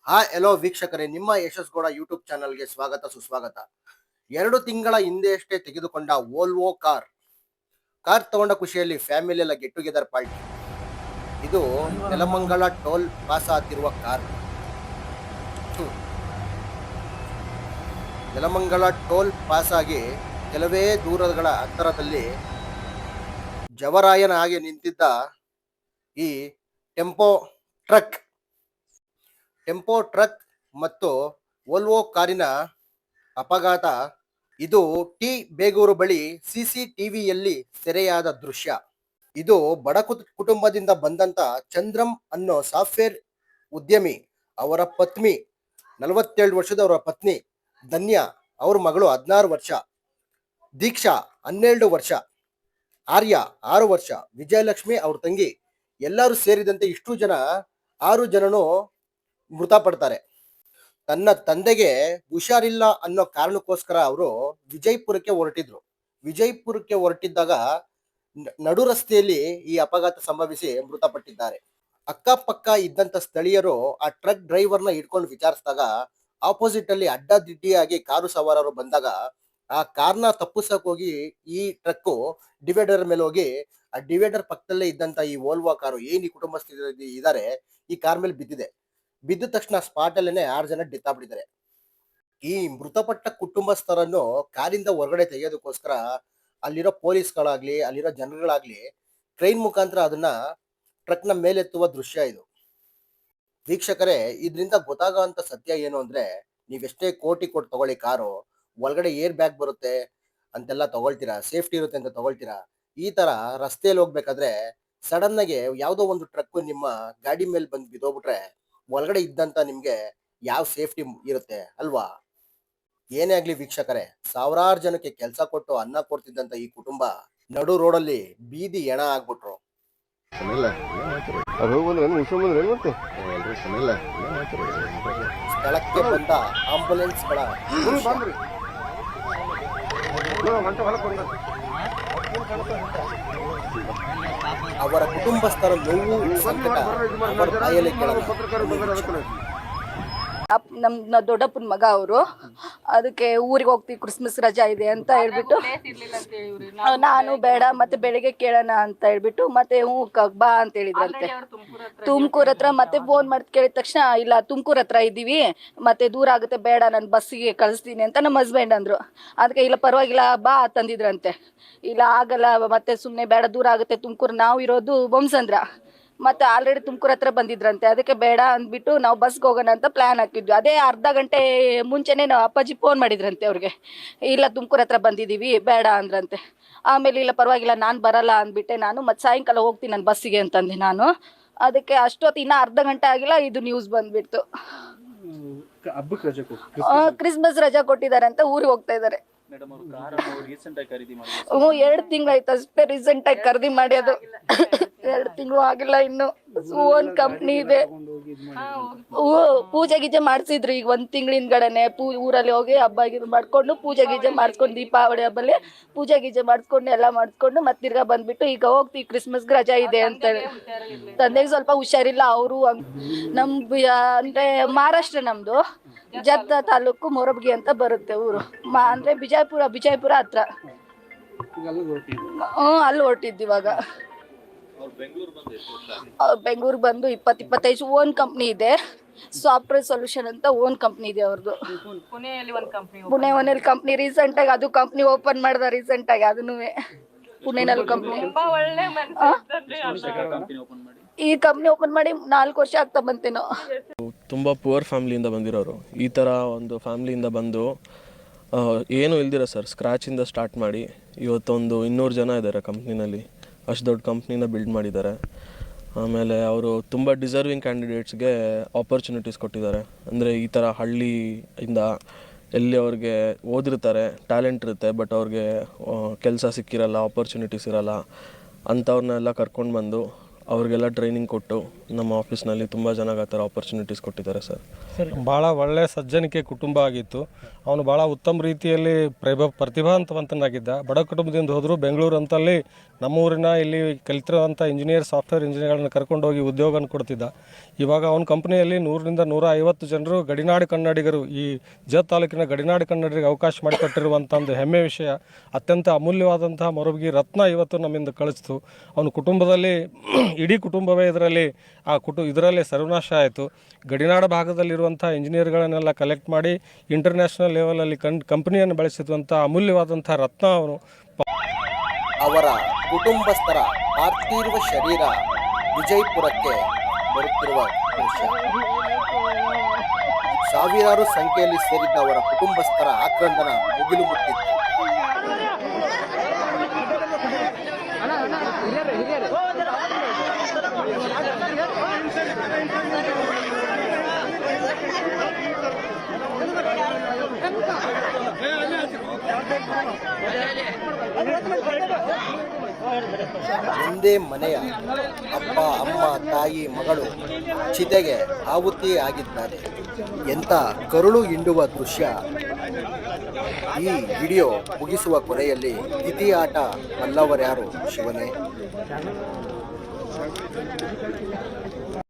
ಎಲ್ಲೋ ವೀಕ್ಷಕರೇ, ನಿಮ್ಮ ಯಶಸ್ಗೌಡ ಯೂಟ್ಯೂಬ್ ಚಾನಲ್ಗೆ ಸ್ವಾಗತ ಸುಸ್ವಾಗತ. 2 ತಿಂಗಳ ಹಿಂದೆಯಷ್ಟೇ ತೆಗೆದುಕೊಂಡ ವೋಲ್ವೋ ಕಾರ್ ತಗೊಂಡ ಖುಷಿಯಲ್ಲಿ ಫ್ಯಾಮಿಲಿ ಎಲ್ಲ ಗೆಟ್ ಟುಗೆದರ್ ಪಾರ್ಟಿ. ಇದು ನೆಲಮಂಗಲ ಟೋಲ್ ಪಾಸ್ ಆಗ್ತಿರುವ ಕಾರ್. ಹ್ಮ್. ನೆಲಮಂಗಲ ಟೋಲ್ ಪಾಸ್ ಆಗಿ ಕೆಲವೇ ದೂರಗಳ ಅಂತರದಲ್ಲಿ ಜವರಾಯನ ಹಾಗೆ ನಿಂತಿದ್ದ ಈ ಟೆಂಪೋ ಟ್ರಕ್ ಟೆಂಪೋ ಟ್ರಕ್ ಮತ್ತು ವೋಲ್ವೋ ಕಾರಿನ ಅಪಘಾತ. ಇದು ಟಿ ಬೇಗೂರು ಬಳಿ ಸಿಸಿಟಿವಿಯಲ್ಲಿ ಸೆರೆಯಾದ ದೃಶ್ಯ. ಇದು ಬಡ ಕುಟುಂಬದಿಂದ ಬಂದಂತ ಚಂದ್ರಂ ಅನ್ನೋ ಸಾಫ್ಟ್ವೇರ್ ಉದ್ಯಮಿ. ಅವರ ಪತ್ನಿ 47 ವರ್ಷದ ಅವರ ಪತ್ನಿ ಧನ್ಯ, ಅವ್ರ ಮಗಳು 16 ವರ್ಷ, ದೀಕ್ಷಾ 12 ವರ್ಷ, ಆರ್ಯ 6 ವರ್ಷ, ವಿಜಯಲಕ್ಷ್ಮಿ ಅವ್ರ ತಂಗಿ, ಎಲ್ಲರೂ ಸೇರಿದಂತೆ ಇಷ್ಟು ಜನ 6 ಜನನು ಮೃತಪಡ್ತಾರೆ. ತನ್ನ ತಂದೆಗೆ ಹುಷಾರಿಲ್ಲ ಅನ್ನೋ ಕಾರಣಕ್ಕೋಸ್ಕರ ಅವರು ವಿಜಯಪುರಕ್ಕೆ ಹೊರಟಿದ್ದಾಗ ನಡು ರಸ್ತೆಯಲ್ಲಿ ಈ ಅಪಘಾತ ಸಂಭವಿಸಿ ಮೃತಪಟ್ಟಿದ್ದಾರೆ. ಅಕ್ಕಪಕ್ಕ ಇದ್ದಂತ ಸ್ಥಳೀಯರು ಆ ಟ್ರಕ್ ಡ್ರೈವರ್ನ ಹಿಡ್ಕೊಂಡು ವಿಚಾರಿಸಿದಾಗ ಆಪೋಸಿಟ್ ಅಲ್ಲಿ ಅಡ್ಡದಿಡ್ಡಿಯಾಗಿ ಕಾರು ಸವಾರರು ಬಂದಾಗ ಆ ಕಾರ್ನ ತಪ್ಪಿಸಕ್ ಹೋಗಿ ಈ ಟ್ರಕ್ ಡಿವೈಡರ್ ಮೇಲೆ ಹೋಗಿ ಆ ಡಿವೈಡರ್ ಪಕ್ಕದಲ್ಲೇ ಇದ್ದಂತ ಈ ವೋಲ್ವಾ ಕಾರು ಏನ್ ಈ ಕುಟುಂಬಸ್ಥರು ಇದ್ದಾರೆ ಈ ಕಾರ್ ಮೇಲೆ ಬಿದ್ದಿದೆ. ಬಿದ್ದ ತಕ್ಷಣ ಸ್ಪಾಟ್ ಅಲ್ಲೇನೆ 6 ಜನ ಡೆತ್ ಆಗ್ಬಿಟ್ಟಿದ್ದಾರೆ. ಈ ಮೃತಪಟ್ಟ ಕುಟುಂಬಸ್ಥರನ್ನು ಕಾರಿಂದ ಹೊರಗಡೆ ತೆಗೆಯೋದಕ್ಕೋಸ್ಕರ ಅಲ್ಲಿರೋ ಪೊಲೀಸ್ಗಳಾಗ್ಲಿ ಅಲ್ಲಿರೋ ಜನಗಳಾಗ್ಲಿ ಟ್ರೈನ್ ಮುಖಾಂತರ ಅದನ್ನ ಟ್ರಕ್ನ ಮೇಲೆತ್ತುವ ದೃಶ್ಯ ಇದು. ವೀಕ್ಷಕರೇ, ಇದರಿಂದ ಗೊತ್ತಾಗುವಂತ ಸತ್ಯ ಏನು ಅಂದ್ರೆ, ನೀವೆಷ್ಟೇ ಕೋಟಿ ಕೊಟ್ಟು ತಗೊಳ್ಳಿ ಕಾರು, ಒಳಗಡೆ ಏರ್ ಬ್ಯಾಗ್ ಬರುತ್ತೆ ಅಂತೆಲ್ಲ ತಗೊಳ್ತೀರಾ, ಸೇಫ್ಟಿ ಇರುತ್ತೆ ಅಂತ ತಗೊಳ್ತೀರಾ. ಈ ತರ ರಸ್ತೆಯಲ್ಲಿ ಹೋಗ್ಬೇಕಾದ್ರೆ ಸಡನ್ ಆಗಿ ಯಾವುದೋ ಒಂದು ಟ್ರಕ್ ನಿಮ್ಮ ಗಾಡಿ ಮೇಲೆ ಬಂದು ಬಿದ್ದೋಗ್ಬಿಟ್ರೆ ಒಳಗಡೆ ಇದ್ದಂತ ನಿಮ್ಗೆ ಯಾವ ಸೇಫ್ಟಿ ಇರುತ್ತೆ ಅಲ್ವಾ? ಏನೇ ಆಗ್ಲಿ ವೀಕ್ಷಕರೇ, ಸಾವಿರಾರು ಜನಕ್ಕೆ ಕೆಲಸ ಕೊಟ್ಟು ಅನ್ನ ಕೊಡ್ತಿದ್ದಂತ ಈ ಕುಟುಂಬ ನಡು ರೋಡಲ್ಲಿ ಬೀದಿ ಹೆಣ ಆಗ್ಬಿಟ್ರು. ಸ್ಥಳಕ್ಕೆ ಬಂದ ಆಂಬುಲೆನ್ಸ್ಗಳ ಅವರ ಕುಟುಂಬಸ್ಥರ ನೋವು ಸಂಕಟ ಅವರ ಬಾಯಲ್ಲಿ ಕೇಳೋಣ. ನಮ್ಮ ದೊಡ್ಡಪ್ಪನ ಮಗ ಅವರು ಅದಕ್ಕೆ ಊರಿಗೆ ಹೋಗ್ತೀವಿ, ಕ್ರಿಸ್ಮಸ್ ರಜಾ ಇದೆ ಅಂತ ಹೇಳ್ಬಿಟ್ಟು ನಾನು ಬೇಡ ಮತ್ತೆ ಬೆಳಿಗ್ಗೆ ಕೇಳೋಣ ಅಂತ ಹೇಳ್ಬಿಟ್ಟು ಮತ್ತೆ ಬಾ ಅಂತ ಹೇಳಿದ್ರಂತೆ. ತುಮಕೂರ್ ಹತ್ರ ಮತ್ತೆ ಫೋನ್ ಮಾಡಿ ಕೇಳಿದ ತಕ್ಷಣ ಇಲ್ಲ ತುಮಕೂರ್ ಹತ್ರ ಇದ್ದೀವಿ ಮತ್ತೆ ದೂರ ಆಗುತ್ತೆ, ಬೇಡ ನಾನು ಬಸ್ಸಿಗೆ ಕಳಿಸ್ತೀನಿ ಅಂತ ನಮ್ಮ ಹಸ್ಬೆಂಡ್ ಅಂದ್ರು. ಅದಕ್ಕೆ ಇಲ್ಲ ಪರವಾಗಿಲ್ಲ ಬಾ ತಂದಿದ್ರಂತೆ. ಇಲ್ಲ ಆಗಲ್ಲ ಮತ್ತೆ ಸುಮ್ಮನೆ ಬೇಡ, ದೂರ ಆಗುತ್ತೆ ತುಮಕೂರು, ನಾವು ಇರೋದು ಬೊಮ್ಸಂದ್ರ, ಮತ್ತೆ ಆಲ್ರೆಡಿ ತುಮಕೂರು ಹತ್ರ ಬಂದಿದ್ರಂತೆ. ಅದಕ್ಕೆ ಬೇಡ ಅಂದ್ಬಿಟ್ಟು ನಾವು ಬಸ್ಗೆ ಹೋಗೋಣ ಅಂತ ಪ್ಲಾನ್ ಹಾಕಿದ್ವಿ. ಅದೇ ಅರ್ಧ ಗಂಟೆ ಮುಂಚೆನೇ ನಾವು ಅಪ್ಪಾಜಿ ಫೋನ್ ಮಾಡಿದ್ರಂತೆ ಅವ್ರಿಗೆ, ಇಲ್ಲ ತುಮಕೂರು ಹತ್ರ ಬಂದಿದ್ದೀವಿ ಬೇಡ ಅಂದ್ರಂತೆ. ಆಮೇಲೆ ಇಲ್ಲ ಪರವಾಗಿಲ್ಲ ನಾನು ಬರಲ್ಲ ಅಂದ್ಬಿಟ್ಟೆ ನಾನು, ಮತ್ತೆ ಸಾಯಂಕಾಲ ಹೋಗ್ತೀನಿ ನಾನು ಬಸ್ಸಿಗೆ ಅಂತಂದೆ ನಾನು. ಅದಕ್ಕೆ ಅಷ್ಟೊತ್ತು ಇನ್ನೂ ಅರ್ಧ ಗಂಟೆ ಆಗಿಲ್ಲ, ಇದು ನ್ಯೂಸ್ ಬಂದ್ಬಿಡ್ತು. ಕ್ರಿಸ್ಮಸ್ ರಜಾ ಕೊಟ್ಟಿದ್ದಾರೆ ಅಂತ ಊರಿಗೆ ಹೋಗ್ತಾ ಇದ್ದಾರೆ. 2 ತಿಂಗಳಾಯ್ತು ಅಷ್ಟೇ ರೀಸೆಂಟ್ ಆಗಿ ಖರೀದಿ ಮಾಡಿ, ಅದು 2 ತಿಂಗಳು ಆಗಿಲ್ಲ ಇನ್ನು. ಓನ್ ಕಂಪ್ನಿ ಇದೆ. ಪೂಜೆ ಗೀಜೆ ಮಾಡ್ಸಿದ್ರು ಈಗ 1 ತಿಂಗಳ ಹಿಂದ್ಗಡೆನೆ. ಊರಲ್ಲಿ ಹೋಗಿ ಹಬ್ಬ ಮಾಡ್ಕೊಂಡು ಪೂಜೆ ಗೀಜೆ ಮಾಡಿಸ್ಕೊಂಡು ದೀಪಾವಳಿ ಹಬ್ಬಲ್ಲಿ ಪೂಜೆ ಗೀಜೆ ಮಾಡಿಸ್ಕೊಂಡು ಎಲ್ಲ ಮಾಡಿಸ್ಕೊಂಡು ಮತ್ತೆ ತಿರ್ಗಾ ಬಂದ್ಬಿಟ್ಟು ಈಗ ಹೋಗ್ತೀವಿ, ಕ್ರಿಸ್ಮಸ್ಗೆ ರಜಾ ಇದೆ ಅಂತ ಹೇಳಿ. ತಂದೆಗೆ ಸ್ವಲ್ಪ ಹುಷಾರಿಲ್ಲ. ಅವರು ನಮ್ದು ಅಂದ್ರೆ ಮಹಾರಾಷ್ಟ್ರ, ನಮ್ದು ಜತ್ತ ತಾಲೂಕು ಮೊರಬ್ಗಿ ಅಂತ ಬರುತ್ತೆ ಊರು. ಅಂದ್ರೆ ಬಿಜಾಪುರ ಹತ್ರ. ಅಲ್ಲಿ ಹೊರಟಿದ್ದು ಇವಾಗ. ಬೆಂಗಳೂರು ಬಂದು 20-25 ಓನ್ ಕಂಪ್ನಿ ಇದೆ, ಸಾಫ್ಟ್ವೇರ್ ಸೊಲ್ಯೂಷನ್ ಅಂತ ಓನ್ ಕಂಪ್ನಿ ಇದೆ ಅವ್ರದ್ದು. ಪುಣೆಯಲ್ಲಿ ಕಂಪ್ನಿ ರೀಸೆಂಟ್ ಆಗಿ ಅದು ಕಂಪ್ನಿ ಓಪನ್ ಮಾಡ್ದ ರೀಸೆಂಟ್ ಆಗಿ. ಅದನ್ನು ಪುಣೆನಲ್ಲಿ ಕಂಪ್ನಿ, ಈ ಕಂಪ್ನಿ ಓಪನ್ ಮಾಡಿ 4 ವರ್ಷ ಆಗ್ತಾ ಬಂತೇನೋ. ತುಂಬ ಪುವರ್ ಫ್ಯಾಮ್ಲಿಯಿಂದ ಬಂದಿರೋರು. ಈ ಥರ ಒಂದು ಫ್ಯಾಮ್ಲಿಯಿಂದ ಬಂದು ಏನೂ ಇಲ್ದಿರ ಸರ್, ಸ್ಕ್ರ್ಯಾಚಿಂದ ಸ್ಟಾರ್ಟ್ ಮಾಡಿ ಇವತ್ತೊಂದು 200 ಜನ ಇದ್ದಾರೆ ಕಂಪ್ನಿನಲ್ಲಿ. ಅಷ್ಟು ದೊಡ್ಡ ಕಂಪ್ನಿನ ಬಿಲ್ಡ್ ಮಾಡಿದ್ದಾರೆ. ಆಮೇಲೆ ಅವರು ತುಂಬ ಡಿಸರ್ವಿಂಗ್ ಕ್ಯಾಂಡಿಡೇಟ್ಸ್ಗೆ ಆಪರ್ಚುನಿಟೀಸ್ ಕೊಟ್ಟಿದ್ದಾರೆ. ಅಂದರೆ ಈ ಥರ ಹಳ್ಳಿಯಿಂದ ಎಲ್ಲಿ ಅವ್ರಿಗೆ ಓದಿರ್ತಾರೆ, ಟ್ಯಾಲೆಂಟ್ ಇರುತ್ತೆ, ಬಟ್ ಅವ್ರಿಗೆ ಕೆಲಸ ಸಿಕ್ಕಿರಲ್ಲ, ಆಪರ್ಚುನಿಟೀಸ್ ಇರಲ್ಲ, ಅಂಥವ್ರನ್ನೆಲ್ಲ ಕರ್ಕೊಂಡು ಬಂದು ಅವ್ರಿಗೆಲ್ಲ ಟ್ರೈನಿಂಗ್ ಕೊಟ್ಟು ನಮ್ಮ ಆಫೀಸ್ನಲ್ಲಿ ತುಂಬ ಜನಕ್ಕೆ ಆ ಥರ ಆಪರ್ಚುನಿಟೀಸ್ ಕೊಟ್ಟಿದ್ದಾರೆ ಸರ್. ಭಾಳ ಒಳ್ಳೆಯ ಸಜ್ಜನಿಕೆ ಕುಟುಂಬ ಆಗಿತ್ತು. ಅವನು ಭಾಳ ಉತ್ತಮ ರೀತಿಯಲ್ಲಿ ಪ್ರತಿಭಾವಂತನಾಗಿದ್ದ. ಬಡ ಕುಟುಂಬದಿಂದ ಹೋದರೂ ಬೆಂಗಳೂರು ಅಂತಲ್ಲಿ ನಮ್ಮೂರಿನ ಇಲ್ಲಿ ಕಲಿತಿರುವಂಥ ಸಾಫ್ಟ್ವೇರ್ ಇಂಜಿನಿಯರ್ಗಳನ್ನ ಕರ್ಕೊಂಡೋಗಿ ಉದ್ಯೋಗನ ಕೊಡ್ತಿದ್ದ. ಇವಾಗ ಅವನ ಕಂಪ್ನಿಯಲ್ಲಿ 100ರಿಂದ 150 ಜನರು ಗಡಿನಾಡು ಕನ್ನಡಿಗರು, ಈ ಜತ್ ತಾಲೂಕಿನ ಗಡಿನಾಡು ಕನ್ನಡಿಗರಿಗೆ ಅವಕಾಶ ಮಾಡಿಕೊಟ್ಟಿರುವಂಥ ಒಂದು ಹೆಮ್ಮೆ ವಿಷಯ. ಅತ್ಯಂತ ಅಮೂಲ್ಯವಾದಂತಹ ಮೊರಬಗಿ ರತ್ನ ಇವತ್ತು ನಮ್ಮಿಂದ ಕಳಿಸ್ತು. ಅವನ ಕುಟುಂಬದಲ್ಲಿ ಇಡೀ ಕುಟುಂಬವೇ ಇದರಲ್ಲಿ ಸರ್ವನಾಶ ಆಯಿತು. ಗಡಿನಾಡ ಭಾಗದಲ್ಲಿರುವಂಥ ಇಂಜಿನಿಯರ್ಗಳನ್ನೆಲ್ಲ ಕಲೆಕ್ಟ್ ಮಾಡಿ ಇಂಟರ್ನ್ಯಾಷನಲ್ ಲೆವೆಲಲ್ಲಿ ಕಂಪನಿಯನ್ನು ಬೆಳೆಸಿರುವಂಥ ಅಮೂಲ್ಯವಾದಂಥ ರತ್ನ ಅವನು. ಅವರ ಕುಟುಂಬಸ್ಥರ ಪಾರ್ಥಿವ ಶರೀರ ವಿಜಯಪುರಕ್ಕೆ ಬರುತ್ತಿರುವ ದೃಶ್ಯ. ಸಾವಿರಾರು ಸಂಖ್ಯೆಯಲ್ಲಿ ಸೇರಿದ್ದ ಅವರ ಕುಟುಂಬಸ್ಥರ ಆಕ್ರಂದನ ಮುಗಿಲು ಮುಟ್ಟಿತ್ತು. ಒಂದೇ ಮನೆಯ ಅಪ್ಪ, ಅಮ್ಮ, ತಾಯಿ, ಮಗಳು ಚಿತೆಗೆ ಆಹುತಿ ಆಗಿದ್ದಾರೆ. ಎಂಥ ಕರುಳು ಹಿಂಡುವ ದೃಶ್ಯ. ಈ ವಿಡಿಯೋ ಮುಗಿಸುವ ಕೊನೆಯಲ್ಲಿ ತಿಥಿ ಆಟ ಬಲ್ಲವರ್ಯಾರು ಶಿವನೇ.